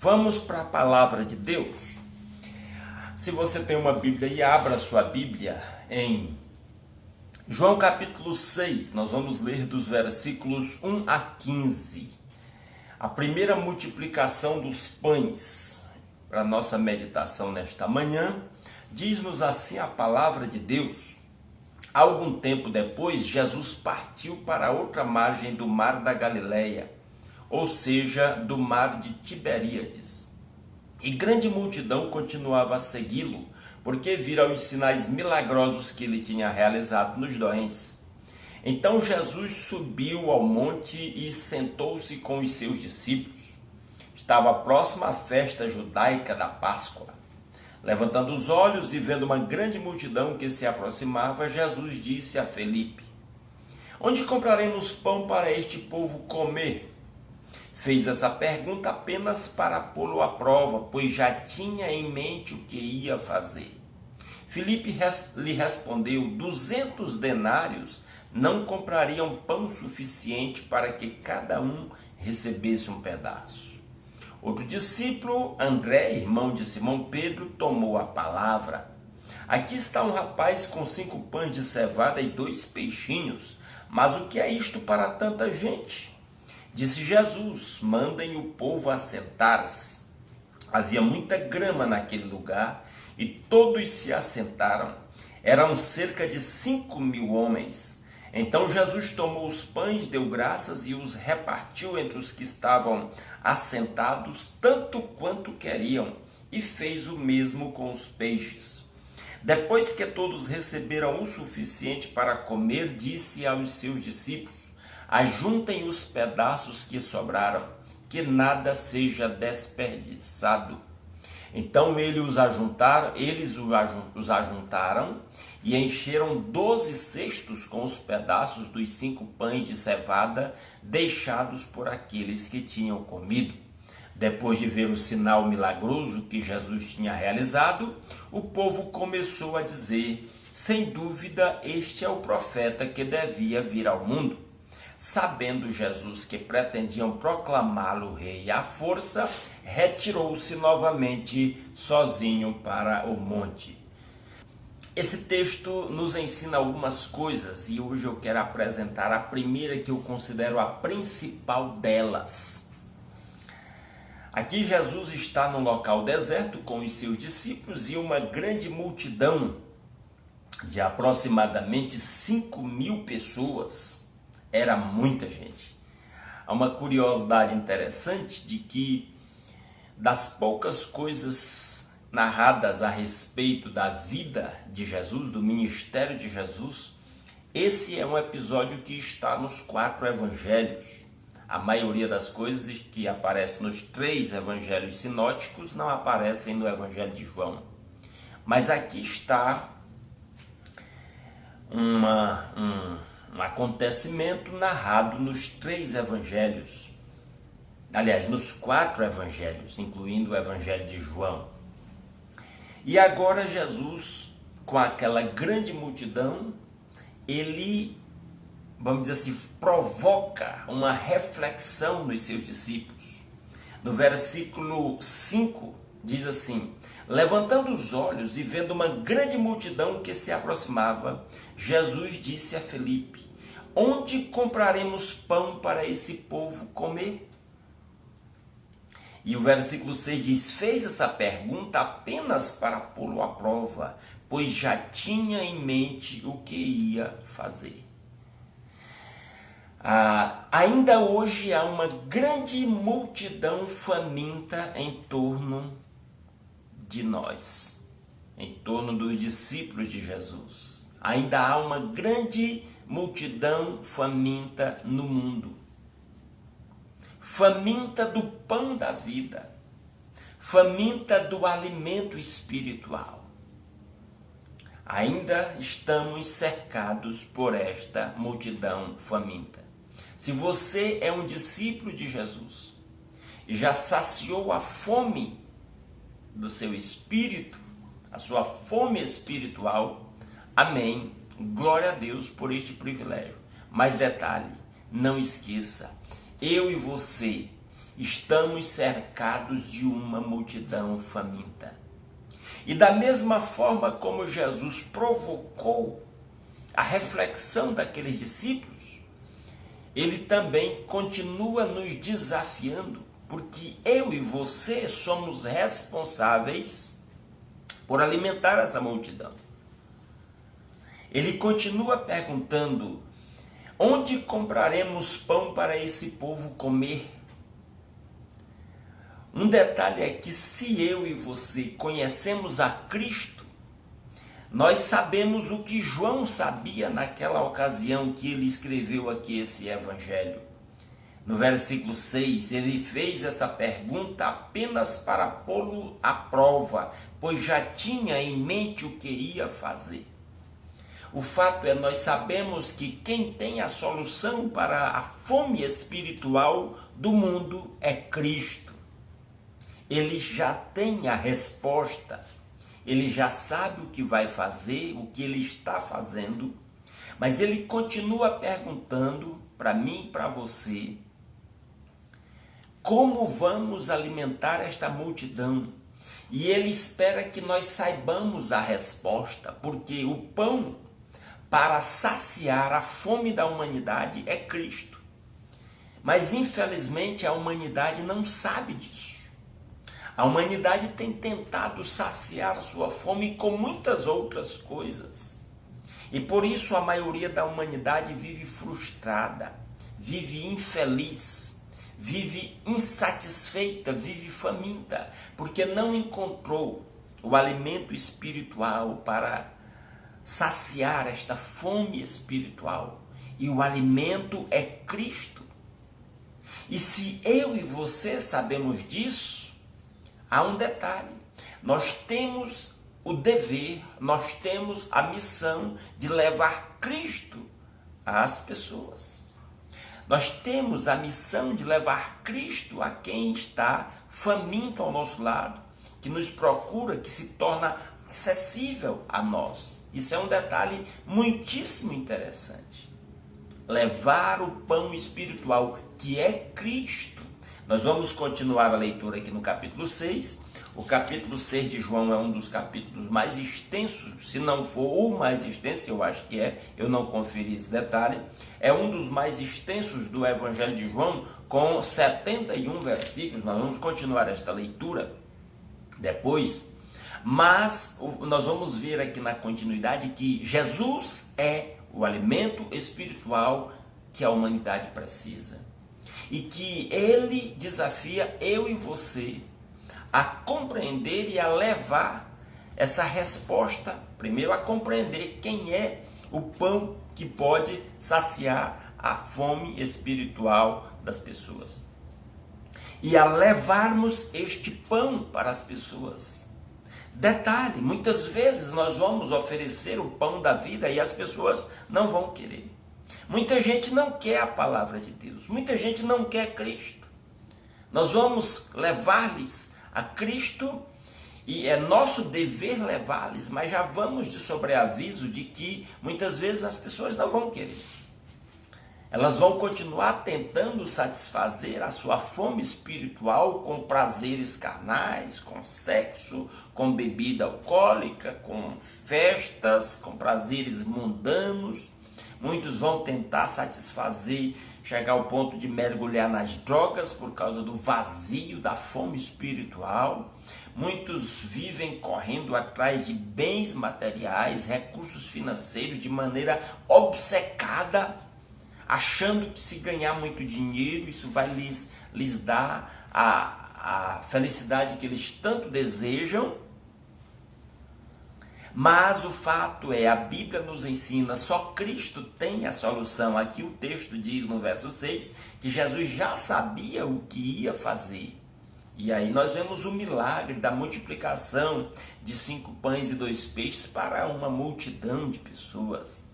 Vamos para a palavra de Deus. Se você tem uma Bíblia e abra sua Bíblia em João capítulo 6, nós vamos ler dos versículos 1 a 15. A primeira multiplicação dos pães para a nossa meditação nesta manhã, diz-nos assim a palavra de Deus. Algum tempo depois, Jesus partiu para outra margem do mar da Galileia, ou seja, do mar de Tiberíades. E grande multidão continuava a segui-lo, porque viram os sinais milagrosos que ele tinha realizado nos doentes. Então Jesus subiu ao monte e sentou-se com os seus discípulos. Estava próxima à festa judaica da Páscoa. Levantando os olhos e vendo uma grande multidão que se aproximava, Jesus disse a Felipe: Onde compraremos pão para este povo comer? Fez essa pergunta apenas para pô-lo à prova, pois já tinha em mente o que ia fazer. Felipe lhe respondeu: 200 denários não comprariam pão suficiente para que cada um recebesse um pedaço. Outro discípulo, André, irmão de Simão Pedro, tomou a palavra. Aqui está um rapaz com 5 pães de cevada e 2 peixinhos, mas o que é isto para tanta gente? Disse Jesus: mandem o povo assentar-se. Havia muita grama naquele lugar e todos se assentaram. Eram cerca de 5.000 homens. Então Jesus tomou os pães, deu graças e os repartiu entre os que estavam assentados, tanto quanto queriam, e fez o mesmo com os peixes. Depois que todos receberam o suficiente para comer, disse aos seus discípulos: ajuntem os pedaços que sobraram, que nada seja desperdiçado. Então eles os ajuntaram e encheram 12 cestos com os pedaços dos 5 pães de cevada deixados por aqueles que tinham comido. Depois de ver o sinal milagroso que Jesus tinha realizado, o povo começou a dizer: sem dúvida, este é o profeta que devia vir ao mundo. Sabendo Jesus que pretendiam proclamá-lo rei à força, retirou-se novamente sozinho para o monte. Esse texto nos ensina algumas coisas e hoje eu quero apresentar a primeira, que eu considero a principal delas. Aqui Jesus está num local deserto com os seus discípulos e uma grande multidão de aproximadamente 5.000 pessoas. Era muita gente. Há uma curiosidade interessante de que, das poucas coisas narradas a respeito da vida de Jesus, do ministério de Jesus, esse é um episódio que está nos 4 evangelhos. A maioria das coisas que aparecem nos 3 evangelhos sinóticos não aparecem no evangelho de João. Mas aqui está um acontecimento narrado nos 3 evangelhos. Aliás, nos 4 evangelhos, incluindo o evangelho de João. E agora Jesus, com aquela grande multidão, ele, vamos dizer assim, provoca uma reflexão nos seus discípulos. No versículo 5 diz assim: levantando os olhos e vendo uma grande multidão que se aproximava, Jesus disse a Felipe: onde compraremos pão para esse povo comer? E o versículo 6 diz: fez essa pergunta apenas para pô-lo à prova, pois já tinha em mente o que ia fazer. Ainda hoje há uma grande multidão faminta em torno de nós, em torno dos discípulos de Jesus. Ainda há uma grande multidão faminta no mundo. Faminta do pão da vida, faminta do alimento espiritual. Ainda estamos cercados por esta multidão faminta. Se você é um discípulo de Jesus e já saciou a fome do seu espírito, a sua fome espiritual, amém, glória a Deus por este privilégio. Mas detalhe, não esqueça, eu e você estamos cercados de uma multidão faminta. E da mesma forma como Jesus provocou a reflexão daqueles discípulos, ele também continua nos desafiando, porque eu e você somos responsáveis por alimentar essa multidão. Ele continua perguntando: onde compraremos pão para esse povo comer? Um detalhe é que se eu e você conhecemos a Cristo, nós sabemos o que João sabia naquela ocasião que ele escreveu aqui esse evangelho. No versículo 6, ele fez essa pergunta apenas para pô-lo à prova, pois já tinha em mente o que ia fazer. O fato é, nós sabemos que quem tem a solução para a fome espiritual do mundo é Cristo. Ele já tem a resposta, ele já sabe o que vai fazer, o que ele está fazendo, mas ele continua perguntando para mim e para você: como vamos alimentar esta multidão? E ele espera que nós saibamos a resposta, porque o pão para saciar a fome da humanidade é Cristo. Mas infelizmente a humanidade não sabe disso. A humanidade tem tentado saciar sua fome com muitas outras coisas. E por isso a maioria da humanidade vive frustrada, vive infeliz, vive insatisfeita, vive faminta, porque não encontrou o alimento espiritual para saciar esta fome espiritual. E o alimento é Cristo. E se eu e você sabemos disso, há um detalhe: nós temos o dever, nós temos a missão de levar Cristo às pessoas. Nós temos a missão de levar Cristo a quem está faminto ao nosso lado, que nos procura, que se torna acessível a nós. Isso é um detalhe muitíssimo interessante. Levar o pão espiritual, que é Cristo. Nós vamos continuar a leitura aqui no capítulo 6. O capítulo 6 de João é um dos capítulos mais extensos, se não for o mais extenso, eu acho que é, eu não conferi esse detalhe. É um dos mais extensos do Evangelho de João, com 71 versículos. Nós vamos continuar esta leitura depois, mas nós vamos ver aqui na continuidade que Jesus é o alimento espiritual que a humanidade precisa. E que ele desafia eu e você a compreender e a levar essa resposta, primeiro a compreender quem é o pão que pode saciar a fome espiritual das pessoas. E a levarmos este pão para as pessoas. Detalhe, muitas vezes nós vamos oferecer o pão da vida e as pessoas não vão querer. Muita gente não quer a palavra de Deus, muita gente não quer Cristo. Nós vamos levar-lhes a Cristo e é nosso dever levá-lhes, mas já vamos de sobreaviso de que muitas vezes as pessoas não vão querer. Elas vão continuar tentando satisfazer a sua fome espiritual com prazeres carnais, com sexo, com bebida alcoólica, com festas, com prazeres mundanos. Muitos vão tentar satisfazer, chegar ao ponto de mergulhar nas drogas por causa do vazio, da fome espiritual. Muitos vivem correndo atrás de bens materiais, recursos financeiros de maneira obcecada, achando que se ganhar muito dinheiro, isso vai lhes dar a felicidade que eles tanto desejam. Mas o fato é, a Bíblia nos ensina, só Cristo tem a solução. Aqui o texto diz no verso 6 que Jesus já sabia o que ia fazer. E aí nós vemos o milagre da multiplicação de 5 pães e 2 peixes para uma multidão de pessoas.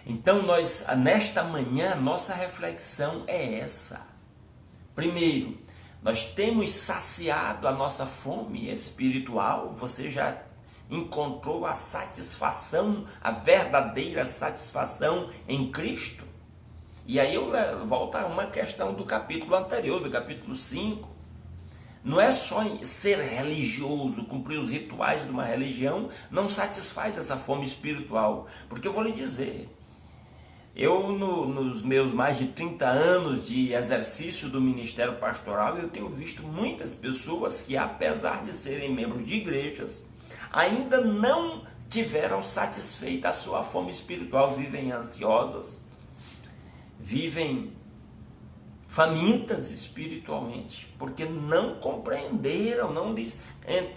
Então nós, nesta manhã, nossa reflexão é essa. Primeiro, nós temos saciado a nossa fome espiritual. Você já encontrou a satisfação, a verdadeira satisfação em Cristo? E aí eu volto a uma questão do capítulo anterior, do capítulo 5. Não é só ser religioso, cumprir os rituais de uma religião, não satisfaz essa fome espiritual. Porque eu vou lhe dizer, eu nos meus mais de 30 anos de exercício do ministério pastoral, eu tenho visto muitas pessoas que, apesar de serem membros de igrejas, ainda não tiveram satisfeita a sua fome espiritual, vivem ansiosas, vivem famintas espiritualmente, porque não compreenderam,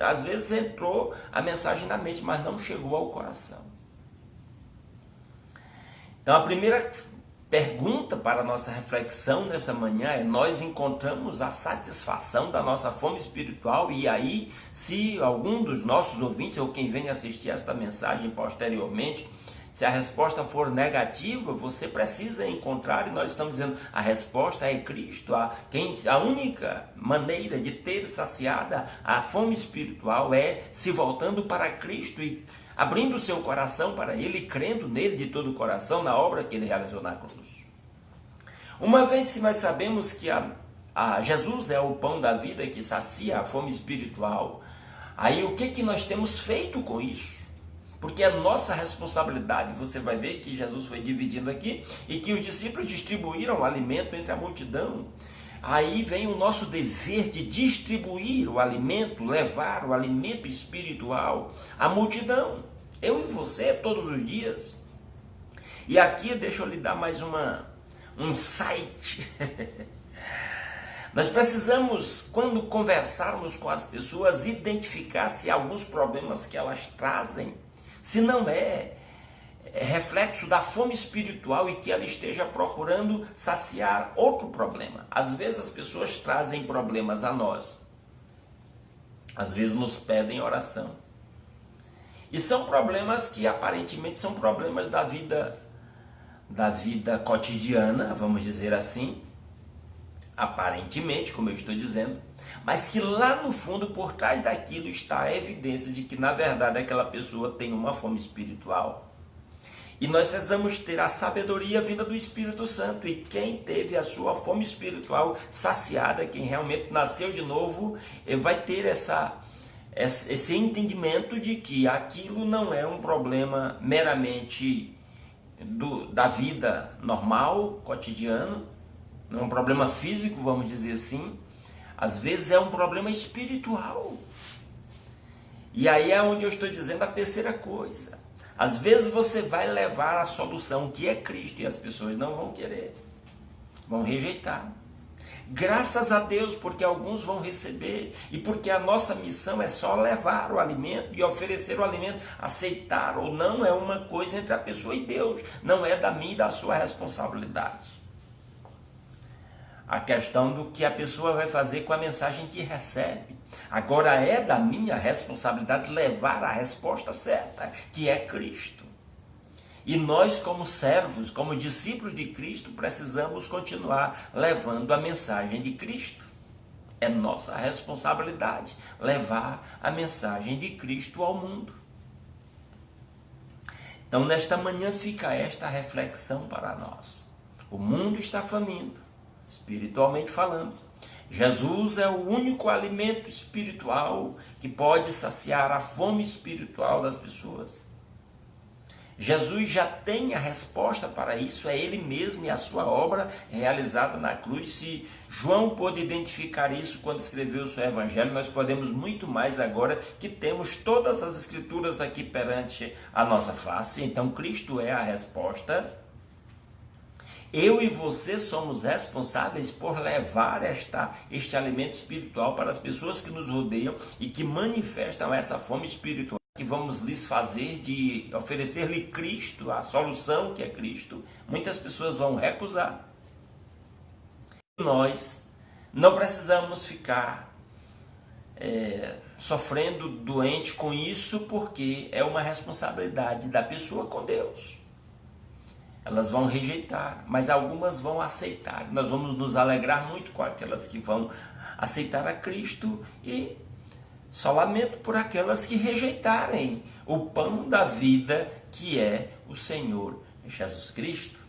às vezes entrou a mensagem na mente, mas não chegou ao coração. Então a primeira pergunta para a nossa reflexão nessa manhã é: nós encontramos a satisfação da nossa fome espiritual? E aí, se algum dos nossos ouvintes ou quem vem assistir esta mensagem posteriormente, se a resposta for negativa, você precisa encontrar, e nós estamos dizendo, a resposta é Cristo. A única maneira de ter saciada a fome espiritual é se voltando para Cristo e abrindo o seu coração para Ele, crendo nele de todo o coração, na obra que Ele realizou na cruz. Uma vez que nós sabemos que Jesus é o pão da vida que sacia a fome espiritual, aí o que nós temos feito com isso? Porque é nossa responsabilidade. Você vai ver que Jesus foi dividindo aqui e que os discípulos distribuíram o alimento entre a multidão. Aí vem o nosso dever de distribuir o alimento, levar o alimento espiritual à multidão. Eu e você todos os dias. E aqui deixa eu lhe dar mais um insight. Nós precisamos, quando conversarmos com as pessoas, identificar se alguns problemas que elas trazem, se não é reflexo da fome espiritual e que ela esteja procurando saciar outro problema. Às vezes as pessoas trazem problemas a nós, às vezes nos pedem oração. E são problemas que aparentemente são problemas da vida cotidiana, vamos dizer assim, aparentemente, como eu estou dizendo, mas que lá no fundo, por trás daquilo, está a evidência de que, na verdade, aquela pessoa tem uma fome espiritual. E nós precisamos ter a sabedoria vinda do Espírito Santo. E quem teve a sua fome espiritual saciada, quem realmente nasceu de novo, vai ter esse entendimento de que aquilo não é um problema meramente da vida normal, cotidiano, não é um problema físico, vamos dizer assim. Às vezes é um problema espiritual. E aí é onde eu estou dizendo a terceira coisa. Às vezes você vai levar a solução, que é Cristo, e as pessoas não vão querer, vão rejeitar. Graças a Deus, porque alguns vão receber, e porque a nossa missão é só levar o alimento e oferecer o alimento. Aceitar ou não é uma coisa entre a pessoa e Deus, não é da minha e da sua responsabilidade. A questão do que a pessoa vai fazer com a mensagem que recebe. Agora é da minha responsabilidade levar a resposta certa, que é Cristo. E nós, como servos, como discípulos de Cristo, precisamos continuar levando a mensagem de Cristo. É nossa responsabilidade levar a mensagem de Cristo ao mundo. Então, nesta manhã fica esta reflexão para nós. O mundo está faminto, espiritualmente falando. Jesus é o único alimento espiritual que pode saciar a fome espiritual das pessoas. Jesus já tem a resposta para isso, é Ele mesmo e a sua obra realizada na cruz. Se João pôde identificar isso quando escreveu o seu evangelho, nós podemos muito mais agora que temos todas as escrituras aqui perante a nossa face. Então Cristo é a resposta. Eu e você somos responsáveis por levar este alimento espiritual para as pessoas que nos rodeiam e que manifestam essa fome espiritual, que vamos lhes fazer de oferecer-lhe Cristo, a solução que é Cristo. Muitas pessoas vão recusar. Nós não precisamos ficar sofrendo doente com isso, porque é uma responsabilidade da pessoa com Deus. Elas vão rejeitar, mas algumas vão aceitar. Nós vamos nos alegrar muito com aquelas que vão aceitar a Cristo e só lamento por aquelas que rejeitarem o pão da vida, que é o Senhor Jesus Cristo.